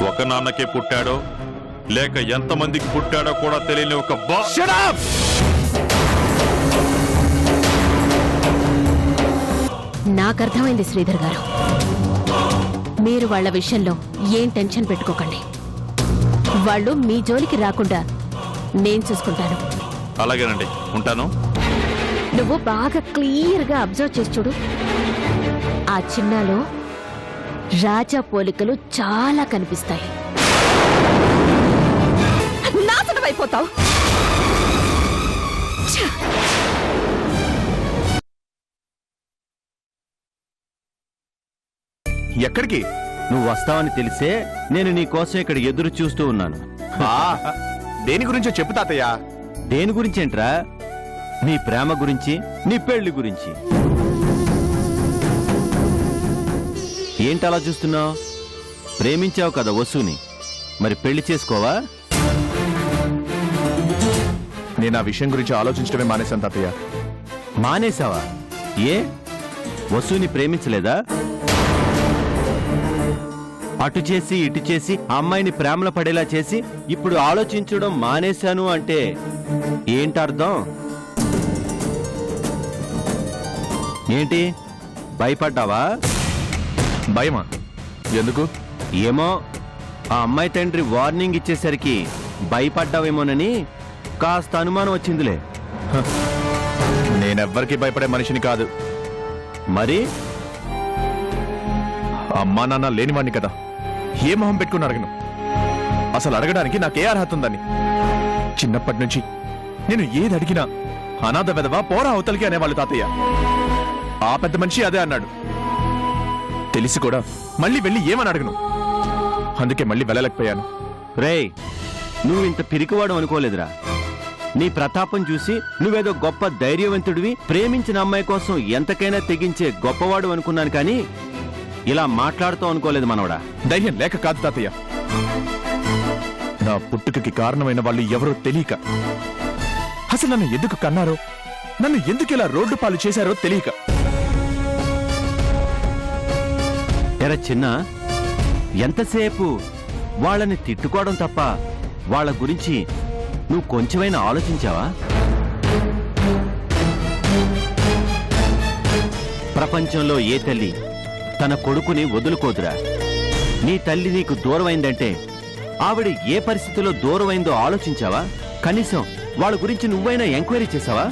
ఒక నాన్నకే పుట్టాడో లేక ఎంతమందికి పుట్టాడో కూడా తెలియని ఒక నాకర్థమైంది శ్రీధర్ గారు. మీరు వాళ్ళ విషయంలో ఏం టెన్షన్ పెట్టుకోకండి. వాళ్ళు మీ జోలికి రాకుండా నేను చూసుకుంటాను. అలాగేనండి, ఉంటాను. నువ్వు బాగా క్లియర్గా అబ్జర్వ్ చేసి చూడు. ఆ చిన్నాలో రాజా పోలికలు చాలా కనిపిస్తాయి. నాశనం అయిపోతావు. ఎక్కడికి? నువ్వు వస్తావని తెలిసే నేను నీ కోసం ఇక్కడ ఎదురు చూస్తూ ఉన్నాను. దేని గురించో చెప్పు తాతయ్య. దేని గురించేంట్రా? నీ ప్రేమ గురించి, నీ పెళ్లి గురించి. ఏంటలా చూస్తున్నావు? ప్రేమించావు కదా వసుని, మరి పెళ్లి చేసుకోవా? నేను ఆ విషయం గురించి ఆలోచించడమే మానేశాను తాతయ్య. మానేశావా? ఏ, వసుని ప్రేమించలేదా? అటు చేసి ఇటు చేసి అమ్మాయిని ప్రేమలో పడేలా చేసి ఇప్పుడు ఆలోచించడం మానేశాను అంటే ఏంటర్థం? ఏంటి, భయపడ్డావా? భయమా? ఎందుకు? ఏమో, ఆ అమ్మాయి తండ్రి వార్నింగ్ ఇచ్చేసరికి భయపడ్డావేమోనని కాస్త అనుమానం వచ్చిందిలే. నేనెవ్వరికి భయపడే మనిషిని కాదు. మరి అమ్మా నాన్న లేనివాణ్ణి కదా, ఏ మొహం పెట్టుకుని అడగను? అసలు అడగడానికి నాకే అర్హత ఉందని. చిన్నప్పటి నుంచి నేను ఏది అడిగినా అనాథ వెదవా పోరా అవతలికి అనేవాళ్ళు తాతయ్య. ఆ పెద్ద మనిషి అదే అన్నాడు. తెలిసి కూడా మళ్ళీ వెళ్ళి ఏమని అడగను. అందుకే మళ్ళీ వెళ్ళలేకపోయాను. రేయ్, నువ్వు ఇంత పిరికివాడు అనుకోలేదురా. నీ ప్రతాపం చూసి నువ్వేదో గొప్ప ధైర్యవంతుడివి, ప్రేమించిన అమ్మాయి కోసం ఎంతకైనా తెగించే గొప్పవాడు అనుకున్నాను, కానీ ఇలా మాట్లాడుతావు అనుకోలేదు మనవడా. ధైర్యం లేక కాదు తాతయ్య, నా పుట్టుకకి కారణమైన వాళ్ళు ఎవరో తెలియక, అసలు నన్ను ఎందుకు కన్నారో, నన్ను ఎందుకు ఇలా రోడ్డు పాలు చేశారో తెలియక. ఎరా చిన్న, ఎంతసేపు వాళ్ళని తిట్టుకోవడం తప్ప వాళ్ళ గురించి నువ్వు కొంచెమైనా ఆలోచించావా? ప్రపంచంలో ఏ తల్లి తన కొడుకుని వదులుకోదురా. నీ తల్లి నీకు దూరమైందంటే ఆవిడ ఏ పరిస్థితిలో దూరమైందో ఆలోచించావా? కనీసం వాళ్ళ గురించి నువ్వైనా ఎంక్వైరీ చేశావా?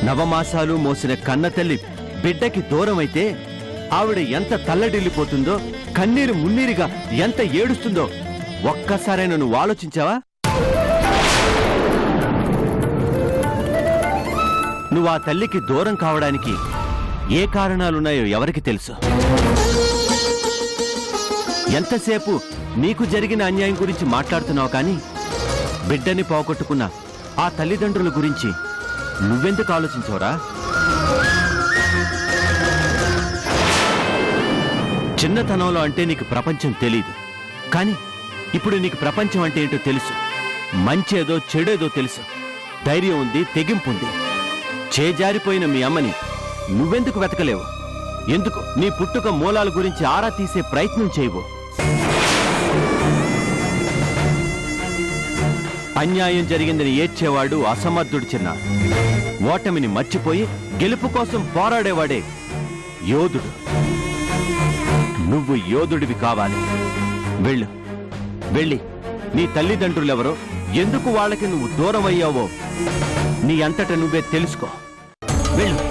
నవమాసాలు మోసిన కన్న తల్లి బిడ్డకి దూరమైతే ఆవిడ ఎంత తల్లడిల్లిపోతుందో, కన్నీరు మున్నీరుగా ఎంత ఏడుస్తుందో ఒక్కసారైనా నువ్వు ఆలోచించావా? నువ్వు ఆ తల్లికి దూరం కావడానికి ఏ కారణాలున్నాయో ఎవరికి తెలుసు? ఎంతసేపు నీకు జరిగిన అన్యాయం గురించి మాట్లాడుతున్నావు, కానీ బిడ్డని పోగొట్టుకున్న ఆ తల్లిదండ్రుల గురించి నువ్వెందుకు ఆలోచించవరా? చిన్నతనంలో అంటే నీకు ప్రపంచం తెలీదు, కానీ ఇప్పుడు నీకు ప్రపంచం అంటే ఏంటో తెలుసు. మంచేదో చెడేదో తెలుసు. ధైర్యం ఉంది, తెగింపు ఉంది. చేజారిపోయిన మీ అమ్మని నువ్వెందుకు వెతకలేవు? ఎందుకు నీ పుట్టుక మూలాల గురించి ఆరా తీసే ప్రయత్నం చేయవు? అన్యాయం జరిగిందని ఏడ్చేవాడు అసమర్థుడు చిన్న. ఓటమిని మర్చిపోయి గెలుపు కోసం పోరాడేవాడే యోధుడు. నువ్వు యోధుడివి కావాలి. వెళ్ళు, వెళ్ళి నీ తల్లిదండ్రులెవరో, ఎందుకు వాళ్ళకి నువ్వు దూరం అయ్యావో నీ అంతట నువ్వే తెలుసుకో. వెళ్ళు.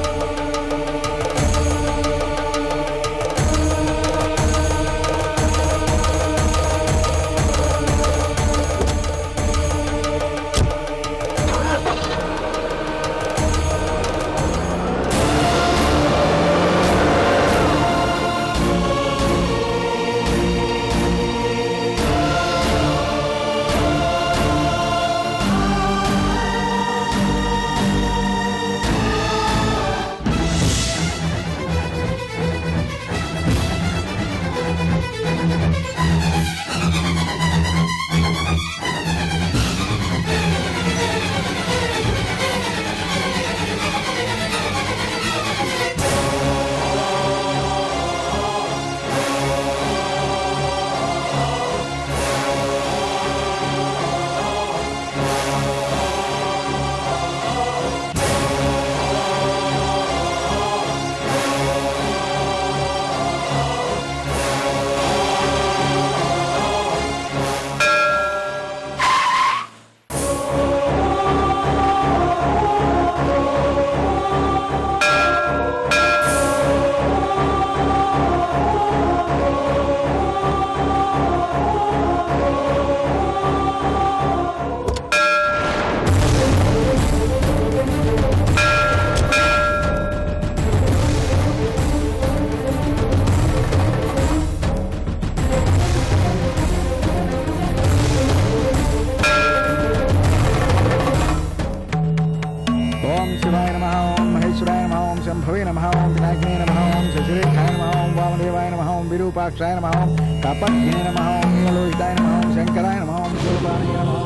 शंभवे नमः ओम विनायकने नमः ओम शशिरेखाय नमः ओम वामदेवाय नमः ओम विरूपाक्षाय नमः ओम कपद्भिने नमः ओम नीलोहिताय नमः ओम शंकराय नमः ओम शूलपाणये नमः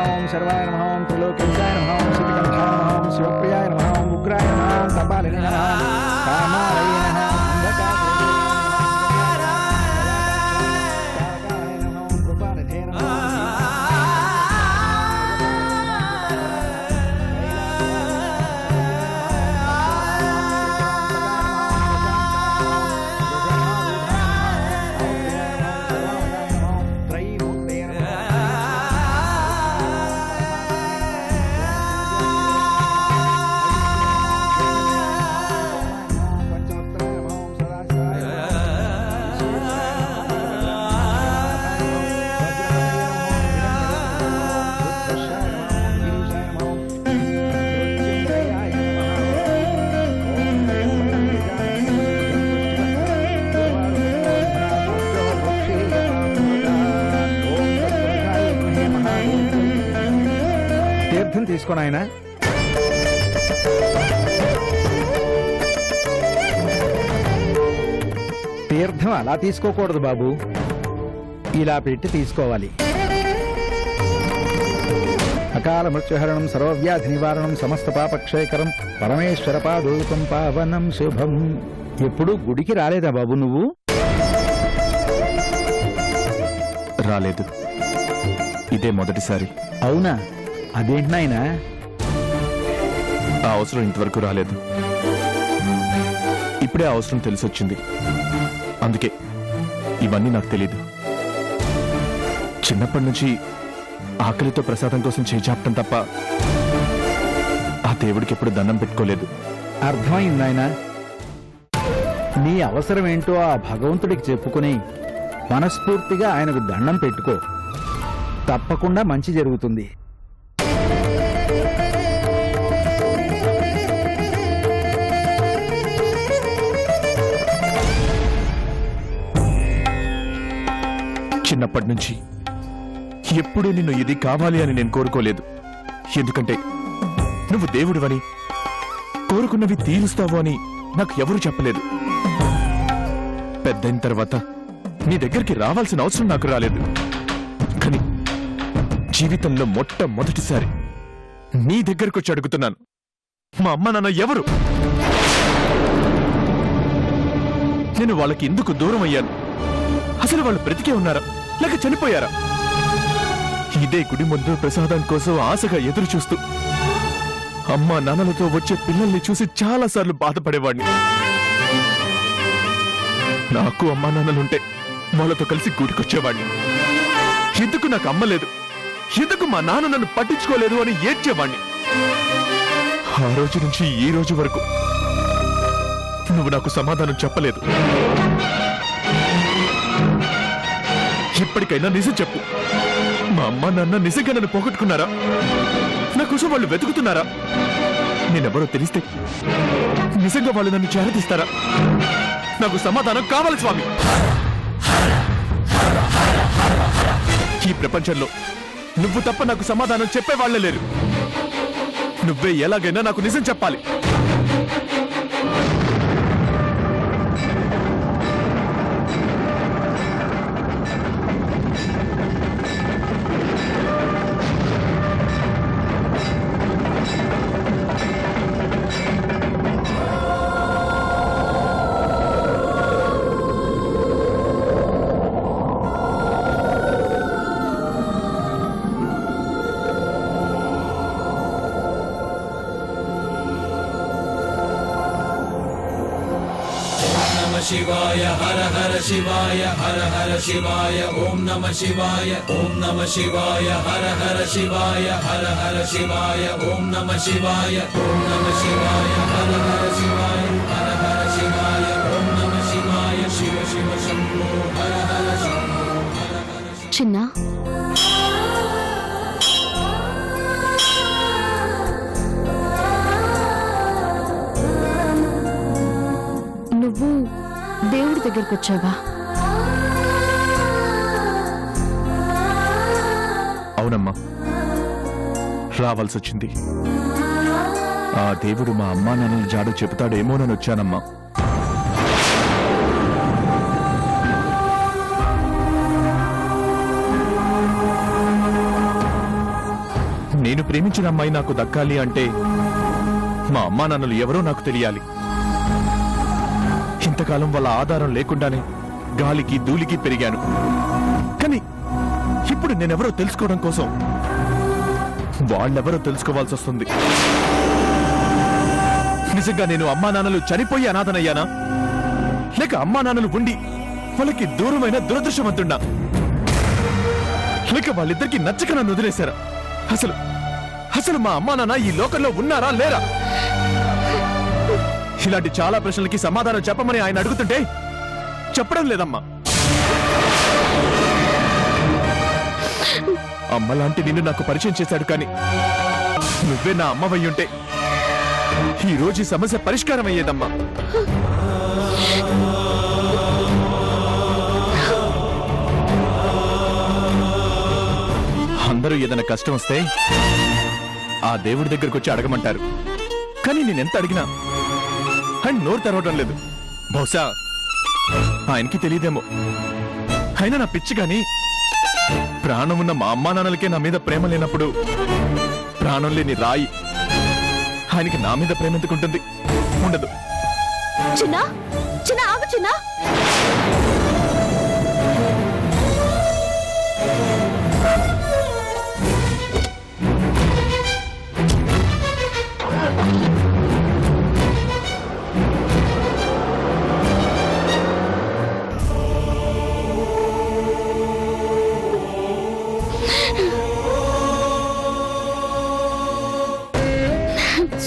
ओम सर्वाय नमः ओम त्रिलोकेशाय नमः ओम श्रीकंठाय नमः ओम शिवप्रियाय नमः ओम उग्राय नमः ओम कपालिने नमः कामालये नमः अंधकारे नमः ओम कृपानिधे नमः తీర్థం తీసుకొని ఆయన తీర్థం అలా తీసుకోకూడదు బాబు, ఇలా పెట్టి తీసుకోవాలి. అకాల మృత్యుహరణం సర్వవ్యాధి నివారణం సమస్త పాపక్షయకరం పరమేశ్వర పాదోకం పావనం శుభం. ఎప్పుడు గుడికి రాలేదా బాబు నువ్వు? రాలేదు, ఇదే మొదటిసారి. అవునా, అదేంటి నాయనా? ఆ అవసరం ఇంతవరకు రాలేదు, ఇప్పుడే ఆ అవసరం తెలిసొచ్చింది. అందుకే ఇవన్నీ నాకు తెలీదు. చిన్నప్పటి నుంచి ఆకలితో ప్రసాదం కోసం చేచాపటం తప్ప ఆ దేవుడికి ఎప్పుడు దండం పెట్టుకోలేదు. అర్థమైంది నాయనా. నీ అవసరం ఏంటో ఆ భగవంతుడికి చెప్పుకుని మనస్ఫూర్తిగా ఆయనకు దండం పెట్టుకో, తప్పకుండా మంచి జరుగుతుంది. చిన్నప్పటి నుంచి ఎప్పుడూ నిన్ను ఇది కావాలి అని నేను కోరుకోలేదు. ఎందుకంటే నువ్వు దేవుడివని, కోరుకున్నవి తీరుస్తావు అని నాకు ఎవరూ చెప్పలేదు. పెద్దయిన తర్వాత నీ దగ్గరికి రావాల్సిన అవసరం నాకు రాలేదు. కానీ జీవితంలో మొట్టమొదటిసారి నీ దగ్గరకు వచ్చి అడుగుతున్నాను, మా అమ్మ నాన్న ఎవరు? నేను వాళ్ళకి ఎందుకు దూరం అయ్యాను? అసలు వాళ్ళు బ్రతికే ఉన్నారా లేక చనిపోయారా? ఇదే గుడి ముందు ప్రసాదం కోసం ఆశగా ఎదురు చూస్తూ అమ్మా నాన్నలతో వచ్చే పిల్లల్ని చూసి చాలాసార్లు బాధపడేవాడిని. నాకు అమ్మా నాన్నలుంటే వాళ్ళతో కలిసి గుడికొచ్చేవాడిని. ఎందుకు నాకు అమ్మ లేదు, ఎందుకు మా నాన్న నన్ను పట్టించుకోలేదు అని ఏడ్చేవాణ్ణి. ఆ రోజు నుంచి ఈ రోజు వరకు నువ్వు నాకు సమాధానం చెప్పలేదు. ఇప్పటికైనా నిజం చెప్పు, మా అమ్మ నాన్న నిజంగా నన్ను పోగొట్టుకున్నారా? నా కోసం వాళ్ళు వెతుకుతున్నారా? నేనెవరో తెలిస్తే నిజంగా వాళ్ళు నన్ను చేరదీస్తారా? నాకు సమాధానం కావాలి స్వామి. ఈ ప్రపంచంలో నువ్వు తప్ప నాకు సమాధానం చెప్పేవాళ్లే లేరు. నువ్వే ఎలాగైనా నాకు నిజం చెప్పాలి. शिवाय हर हर शिवाय हर हर शिवाय ओम नमः शिवाय ओम नमः शिवाय हर हर शिवाय हर हर शिवाय ओम नमः शिवाय ओम नमः शिवाय हर हर शिवाय ओम नमः शिवाय शिव शिव शंभो हर हर शंभो చిన్న నువ్వు దేవుడి దగ్గరికి వచ్చావా? అవునమ్మా, రావాల్సి వచ్చింది. ఆ దేవుడు మా అమ్మా నాన్నల జాడు చెబుతాడేమోనని వచ్చానమ్మా. నేను ప్రేమించిన అమ్మాయి నాకు దక్కాలి అంటే మా అమ్మా నాన్నలు ఎవరో నాకు తెలియాలి. ఇంతకాలం వాళ్ళ ఆధారం లేకుండానే గాలికి ధూళికి పెరిగాను. కానీ ఇప్పుడు నేనెవరో తెలుసుకోవడం కోసం వాళ్ళెవరో తెలుసుకోవాల్సి వస్తుంది. నిజంగా నేను అమ్మా నాన్నలు చనిపోయి అనాథనయ్యానా, లేక అమ్మా నాన్నలు ఉండి వాళ్ళకి దూరమైన దురదృష్టవంతున్నా, లేక వాళ్ళిద్దరికి నచ్చక నన్ను వదిలేశారా? అసలు అసలు మా అమ్మా నాన్న ఈ లోకంలో ఉన్నారా లేరా? ఇలాంటి చాలా ప్రశ్నలకి సమాధానం చెప్పమని ఆయన అడుగుతుంటే చెప్పడం లేదమ్మా. అమ్మ లాంటి నిన్ను నాకు పరిచయం చేశాడు, కానీ నువ్వే నా అమ్మవయ్యుంటే ఈ రోజు ఈ సమస్య పరిష్కారం అయ్యేదమ్మా. అందరూ ఏదైనా కష్టం వస్తే ఆ దేవుడి దగ్గరకు వచ్చి అడగమంటారు, కానీ నేనెంత అడిగినా ఆయన నోరు తెరవడం లేదు. బహుశా ఆయనకి తెలియదేమో. అయినా నా పిచ్చి గాని ప్రాణం ఉన్న మా అమ్మా నాన్నలకే నా మీద ప్రేమ లేనప్పుడు ప్రాణం లేని రాయి ఆయనకి నా మీద ప్రేమ ఎందుకుంటుంది? ఉండదు. చిన్న చిన్న ఆగు చిన్న.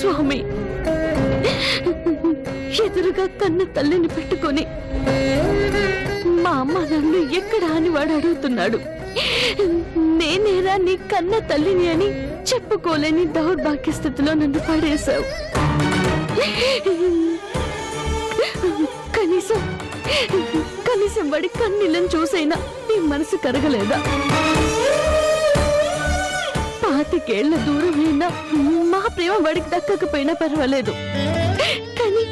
స్వామి, ఎదురుగా కన్న తల్లిని పెట్టుకొని మా అమ్మ నన్ను ఎక్కడ అని వాడు అడుగుతున్నాడు. నేనేరా నీ కన్న తల్లిని అని చెప్పుకోలేని దౌర్భాగ్య స్థితిలో నన్ను పడేశావు. కనీసం కనీసం వాడి కన్నీళ్ళని చూసైనా నీ మనసు కరగలేదా? 25 దూరమైనా మా ప్రేమ వాడికి దక్కకపోయినా పర్వాలేదు, కానీ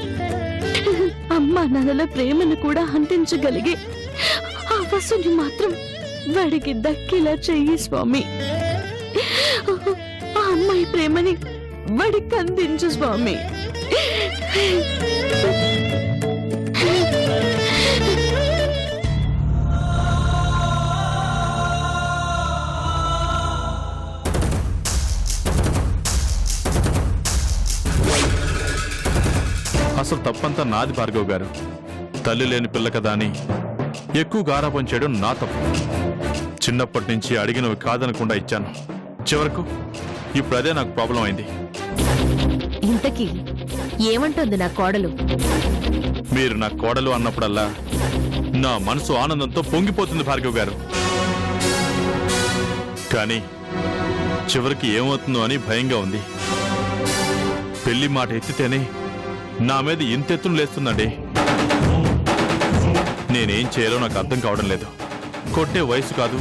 అమ్మా నాన్నల ప్రేమను కూడా అందించగలిగే ఆ వసుని మాత్రం వాడికి దక్కేలా చెయ్యి స్వామి. ఆ అమ్మాయి ప్రేమని వాడికి అందించు స్వామి. అసలు తప్పంతా నాది భార్గవ్ గారు. తల్లి లేని పిల్ల కదా అని ఎక్కువ గారాబం చేయడం నా తప్పు. చిన్నప్పటి నుంచి అడిగినవి కాదనకుండా ఇచ్చాను. చివరకు ఇప్పుడు అదే నాకు ప్రాబ్లం అయింది. ఇంతకీ ఏమంటుంది నా కోడలు? మీరు నా కోడలు అన్నప్పుడల్లా నా మనసు ఆనందంతో పొంగిపోతుంది భార్గవ్ గారు. కానీ చివరికి ఏమవుతుందో అని భయంగా ఉంది. పెళ్లి మాట ఎత్తితేనే నా మీద ఇంతెత్తును లేస్తుందండి. నేనేం చేయాలో నాకు అర్థం కావడం లేదు. కొట్టే వయసు కాదు,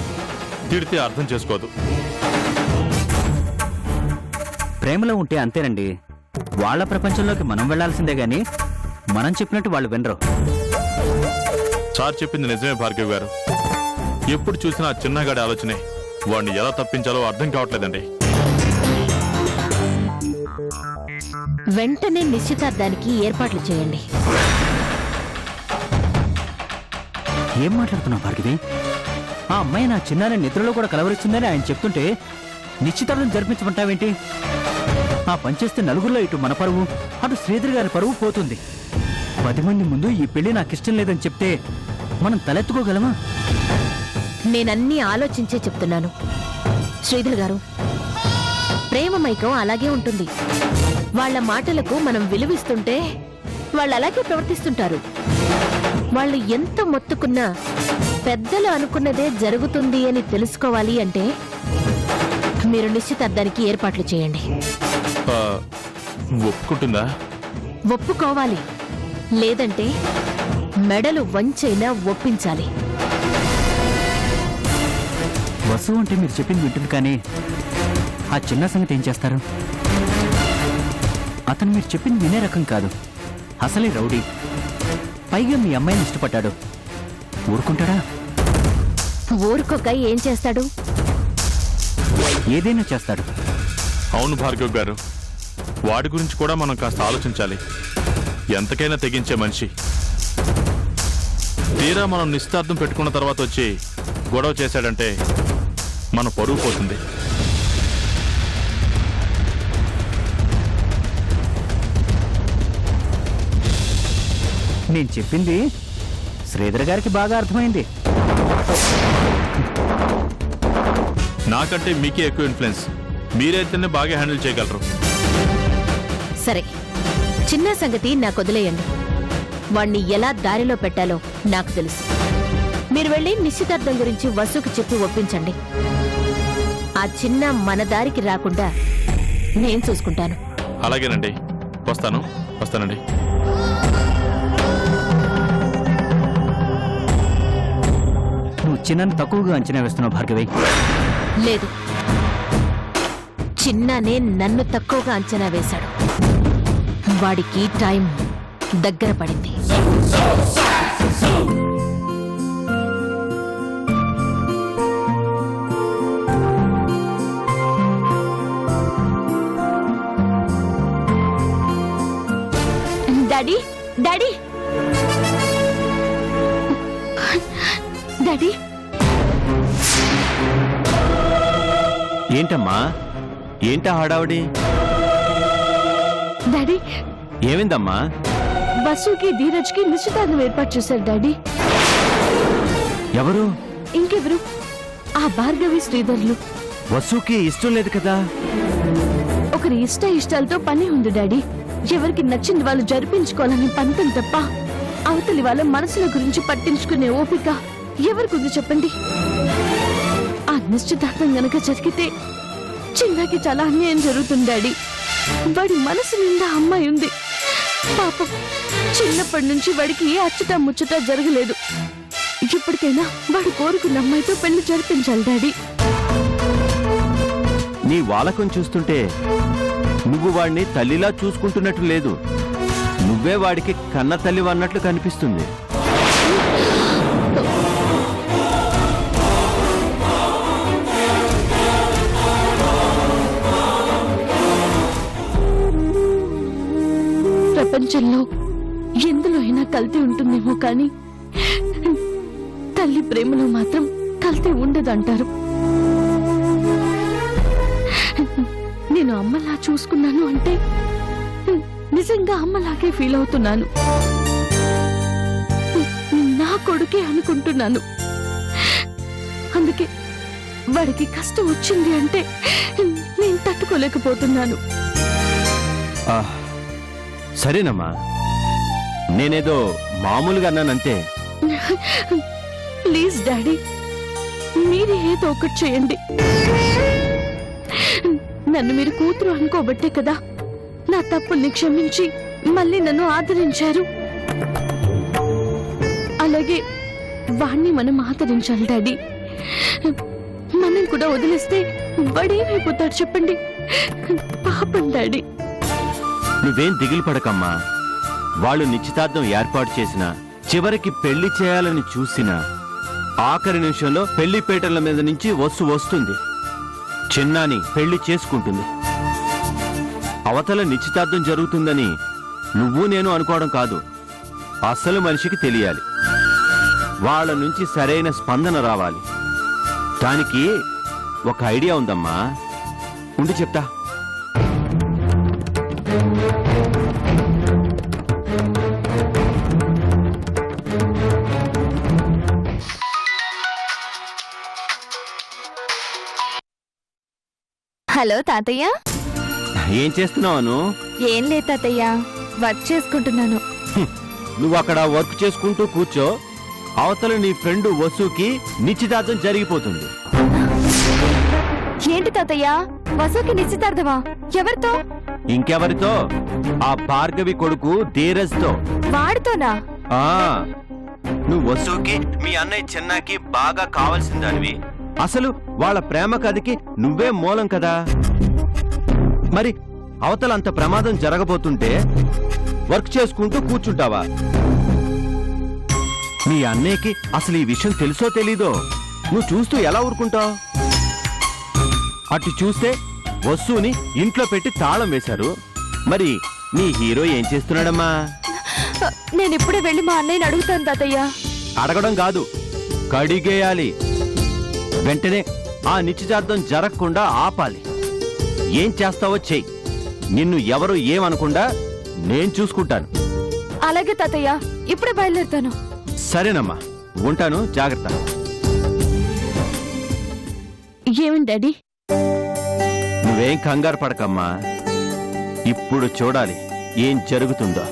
తిడితే అర్థం చేసుకోదు. ప్రేమలో ఉంటే అంతేనండి. వాళ్ళ ప్రపంచంలోకి మనం వెళ్లాల్సిందే గాని మనం చెప్పినట్టు వాళ్ళు వినరు. సార్ చెప్పింది నిజమే భార్గవ్ గారు. ఎప్పుడు చూసినా చిన్నగాడి ఆలోచనే. వాడిని ఎలా తప్పించాలో అర్థం కావట్లేదండి. వెంటనే నిశ్చితార్థానికి ఏర్పాట్లు చేయండి. ఏం మాట్లాడుతున్నావు భార్గవి? ఆ అమ్మాయి నా చిన్నారి నిద్రలో కూడా కలవరిస్తుందని ఆయన చెప్తుంటే నిశ్చితార్థం జరిపించమంటావేంటి? ఆ పనిచేస్తే నలుగురిలో ఇటు మన పరువు, అటు శ్రీధర్ గారి పరువు పోతుంది. 10 మంది ముందు ఈ పెళ్లి నాకిష్టం లేదని చెప్తే మనం తలెత్తుకోగలమా? నేనన్నీ ఆలోచించే చెప్తున్నాను శ్రీధర్ గారు. ప్రేమ మైకం అలాగే ఉంటుంది. వాళ్ళ మాటలకు మనం విలువిస్తుంటే వాళ్ళు అలాగే ప్రవర్తిస్తుంటారు. వాళ్ళు ఎంత మొత్తుకున్నా పెద్దలు అనుకున్నదే జరుగుతుంది అని తెలుసుకోవాలి అంటే మీరు నిశ్చితార్థానికి ఏర్పాట్లు చేయండి. ఆ, ఒప్పుకుంటుందా? ఒప్పుకోవాలి, లేదంటే మెడలు వంచైనా ఒప్పించాలి. వసు అంటే మీరు చెప్పింది వింటుంది, కానీ ఆ చిన్న సంగతి ఏం చేస్తారు? అతను మీరు చెప్పింది వినే రకం కాదు, అసలే రౌడీ. పైగా మీ అమ్మాయిని ఇష్టపడ్డాడు, ఊరుకుంటాడా? ఊరుకోక ఏం చేస్తాడు? ఏదైనా చేస్తాడు. అవును భార్గవ్ గారు, వాడి గురించి కూడా మనం కాస్త ఆలోచించాలి. ఎంతకైనా తెగించే మనిషి. తీరా మనం నిశ్చితార్థం పెట్టుకున్న తర్వాత వచ్చి గొడవ చేశాడంటే మన పరువు పోతుంది. నేను చెప్పింది శ్రీధర్ గారికి బాగా అర్థమైంది. నాకంటే మీకే ఎక్కువ ఇన్ఫ్లుయెన్స్. మీరైతేనే బాగా హ్యాండిల్ చేయగలరు. సరే, చిన్న సంగతి నాకు వదిలేయండి. వాణ్ణి ఎలా దారిలో పెట్టాలో నాకు తెలుసు. మీరు వెళ్ళి నిశ్చితార్థం గురించి వసుకు చెప్పి ఒప్పించండి. ఆ చిన్న మన దారికి రాకుండా నేను చూసుకుంటాను. అలాగేనండి, వస్తానండి. నువ్వు చిన్నను తక్కువగా అంచనా వేస్తున్నావు భార్గవి. లేదు, చిన్ననే నన్ను తక్కువగా అంచనా వేశాడు. వాడికి టైం దగ్గర పడింది. డాడీ డాడీ డాడీ ఏంటమ్మా, ఏంటా హడావుడి? డాడీ, ఏమైందమ్మా? వసుకి ధీరజ్కి నిశ్చితార్థం ఏర్పాటు చేశారు డాడీ. ఎవరు? ఇంకెవరు? ఆ భార్గవి శ్రీధర్లు. వసుకి ఇష్టం లేదు కదా? ఒకరి ఇష్టాలతో పని ఉంది డాడీ. ఎవరికి నచ్చింది వాళ్ళు జరిపించుకోవాలని పంతం తప్ప అవతలి వాళ్ళ మనసుల గురించి పట్టించుకునే ఓపిక ఎవరికుంది చెప్పండి? ఆ నిశ్చితార్థం గనక జరిగితే చిన్నకి చాలా అన్యాయం జరుగుతుంది డాడీ. వాడి మనసు నిండా అమ్మాయి ఉంది. పాపం, చిన్నప్పటి నుంచి వాడికి ఏ అచ్చట ముచ్చట జరగలేదు. ఇప్పటికైనా వాడు కోరుకున్న అమ్మాయితో పెళ్లి జరిపించాలి డాడీ. నీ వాలకం చూస్తుంటే నువ్వు వాడిని తల్లిలా చూసుకుంటున్నట్టు లేదు. నువ్వే వాడికి కన్న తల్లివన్నట్లు కనిపిస్తుంది. ప్రపంచంలో ఎందులో అయినా కల్తీ ఉంటుందేమో కానీ తల్లి ప్రేమలో మాత్రం కల్తీ ఉండదంటారు. నేను అమ్మలా చూసుకున్నాను అంటే నిజంగా అమ్మలాగే ఫీల్ అవుతున్నాను. నా కొడుకే అనుకుంటున్నాను. అందుకే వాడికి కష్టం వచ్చింది అంటే నేను తట్టుకోలేకపోతున్నాను. సరేనమ్మా, నేనేదో మామూలుగా అన్నానంతే. ప్లీజ్ డాడీ, మీరు ఏదో ఒకటి చేయండి. నన్ను మీరు కూతురు అనుకోబట్టే కదా నా తప్పుల్ని క్షమించి మళ్ళీ నన్ను ఆదరించారు. అలాగే వాణ్ణి మనం ఆదరించాలి డాడీ. మనం కూడా వదిలేస్తే వాడేమైపోతాడు చెప్పండి? పాపం డాడీ. నువ్వేం దిగులు పడకమ్మా. వాళ్ళు నిశ్చితార్థం ఏర్పాటు చేసినా, చివరికి పెళ్లి చేయాలని చూసినా, ఆఖరి నిమిషంలో పెళ్లి పీటల మీద నుంచి వస్తుంది. చిన్నాని పెళ్లి చేసుకుంటుంది. అవతల నిశ్చితార్థం జరుగుతుందని నువ్వు నేను అనుకోవడం కాదు, అసలు మనిషికి తెలియాలి. వాళ్ళ నుంచి సరైన స్పందన రావాలి. దానికి ఒక ఐడియా ఉందమ్మా, ఉండి చెప్తా. హలో తాతయ్య. ఏం చేస్తున్నావు? ఏం లేదు తాతయ్య, వర్క్ చేసుకుంటున్నాను. నువ్వు అక్కడ వర్క్ చేసుకుంటూ కూర్చో, అవతల నీ ఫ్రెండ్ వసుకి నిశ్చితార్థం జరిగిపోతుంది. ఏంటి తాతయ్య, వసుకి నిశ్చితార్థమా? ఎవరితో? ఇంకెవరితో? ఆ భార్గవి కొడుకు ధీరజ్తో. వాడితోనా? ఆ నువ్వు వసుకి మీ అన్నయ్య చిన్నాకి బాగా కావాల్సిందానివి. అసలు వాళ్ళ ప్రేమ కథకి నువ్వే మూలం కదా. మరి అవతల అంత ప్రమాదం జరగబోతుంటే వర్క్ చేసుకుంటూ కూర్చుంటావా? మీ అన్నయ్యకి అసలు ఈ విషయం తెలుసో తెలీదో నువ్వు చూస్తూ ఎలా ఊరుకుంటావు? అటు చూస్తే వస్తువుని ఇంట్లో పెట్టి తాళం వేశారు. మరి నీ హీరో ఏం చేస్తున్నాడమ్మా? నేను ఇప్పుడే వెళ్ళి మా అన్నయ్యని అడుగుతాను తాతయ్య. అడగడం కాదు, కడిగేయాలి. వెంటనే ఆ నిశ్చితార్థం జరగకుండా ఆపాలి. ఏం చేస్తావో చెయ్యి. నిన్ను ఎవరు ఏమనకుండా నేను చూసుకుంటాను. అలాగే తాతయ్య, ఇప్పుడే బయలుదేరుతాను. సరేనమ్మా, ఉంటాను. జాగ్రత్త. ఏమిటి డాడీ? నువ్వేం కంగారు పడకమ్మా. ఇప్పుడు చూడాలి ఏం జరుగుతుందో.